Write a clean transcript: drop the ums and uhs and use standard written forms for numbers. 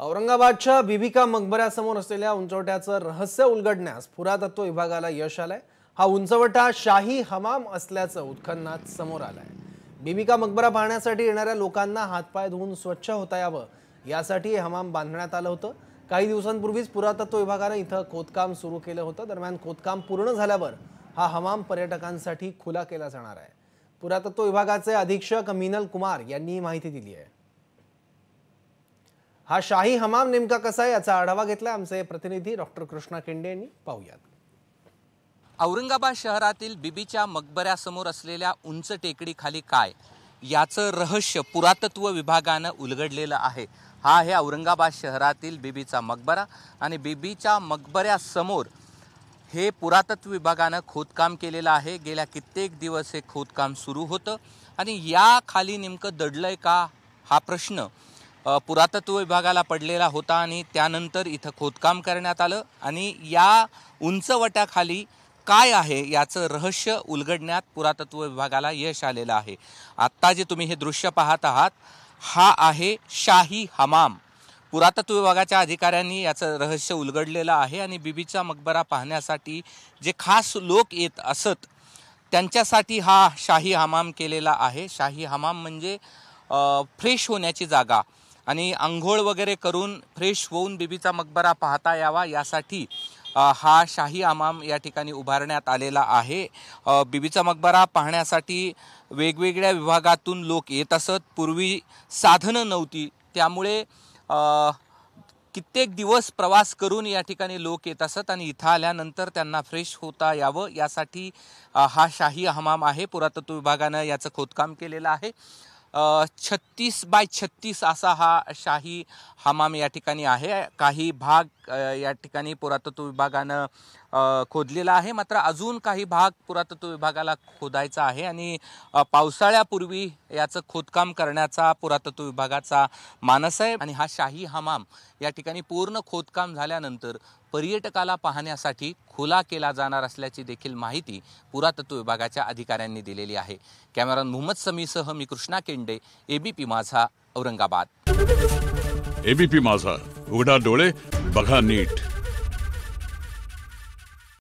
औरंगाबादच्या बीबी मकबऱ्यासमोर असलेल्या उंचवट्याचं रहस्य उलगडण्यास पुरातत्व विभागाला यश आलंय। हा उंचवटा शाही हमाम असल्याचं उत्खननात समोर आलंय। बीबी मकबरा पाहण्यासाठी येणाऱ्या लोकांना हातपाय धुवून स्वच्छ होता यावं यासाठी हमाम बांधण्यात आलं होतं। काही दिवसांपूर्वीच पुरातत्व विभागाने इथं खोदकाम सुरू केलं होतं। दरम्यान खोदकाम पूर्ण झाल्यावर हा हमाम पर्यटकांसाठी खुला केला जाणार आहे। पुरातत्व विभागाचे अधीक्षक मीनल कुमार यांनी ही माहिती दिली आहे। हा शाही हमाम नेमका कसा आहे याचा आढावा घेतला आमचे प्रतिनिधी डॉक्टर कृष्णा केंडे यांनी। पाहूयात। औरंगाबाद शहरातील बीबीच्या मकबऱ्यासमोर असलेल्या उंच टेकडीखाली काय याचं रहस्य पुरातत्व विभागानं उलगडलेलं आहे। हा आहे औरंगाबाद शहरातील बीबीचा मकबरा आणि बीबीच्या मकबऱ्यासमोर हे पुरातत्व विभागानं खोदकाम केलेलं आहे। गेल्या कित्येक दिवस हे खोदकाम सुरू होतं आणि या खाली नेमकं दडलंय का हा प्रश्न पुरातत्व विभागाला पडलेला होता आणि त्यानंतर इथं खोदकाम करण्यात आलं आणि या उंचवट्याखाली काय आहे याचं रहस्य उलगडण्यात पुरातत्व विभागाला यश आलेलं आहे। आत्ता जे तुम्ही हे दृश्य पाहत आहात हा आहे शाही हमाम। पुरातत्व विभागाच्या अधिकाऱ्यांनी याचं रहस्य उलगडलेलं आहे आणि बीबीचा मकबरा पाहण्यासाठी जे खास लोक येत असत त्यांच्यासाठी हा शाही हमाम केलेला आहे। शाही हमाम म्हणजे फ्रेश होण्याची जागा आणि अंघोळ वगैरे करून फ्रेश होऊन बीबीचा मकबरा पाहता यावा यासाठी हा शाही हमाम या ठिकाणी उभारण्यात आलेला आहे। बीबीचा मकबरा पाहण्यासाठी वेगवेगळ्या विभागातून लोक येत असत। पूर्वी साधनं नव्हती त्यामुळे कित्येक दिवस प्रवास करून या ठिकाणी लोक येत असत आणि इथं आल्यानंतर त्यांना फ्रेश होता यावं यासाठी हा शाही हमाम आहे। पुरातत्व विभागानं याचं खोदकाम केलेलं आहे। 36 बाय 36 असा हा शाही हमाम या ठिकाणी आहे। काही भाग या ठिकाणी पुरातत्व विभागानं खोदलेला आहे, मात्र अजून काही भाग पुरातत्व विभागाला खोदायचा आहे आणि पावसाळ्यापूर्वी याचं खोदकाम करण्याचा पुरातत्व विभागाचा मानस आहे। आणि हा शाही हमाम या ठिकाणी पूर्ण खोदकाम झाल्यानंतर पर्यटकाला पाहण्यासाठी खुला केला जाणार असल्याची देखील माहिती पुरातत्व विभागाच्या अधिकाऱ्यांनी दिलेली आहे। कॅमेरामॅन मोहम्मद समीसह मी कृष्णा केंडे, एबीपी माझा, औरंगाबाद। एबीपी माझा, उघडा डोळे बघा नीट।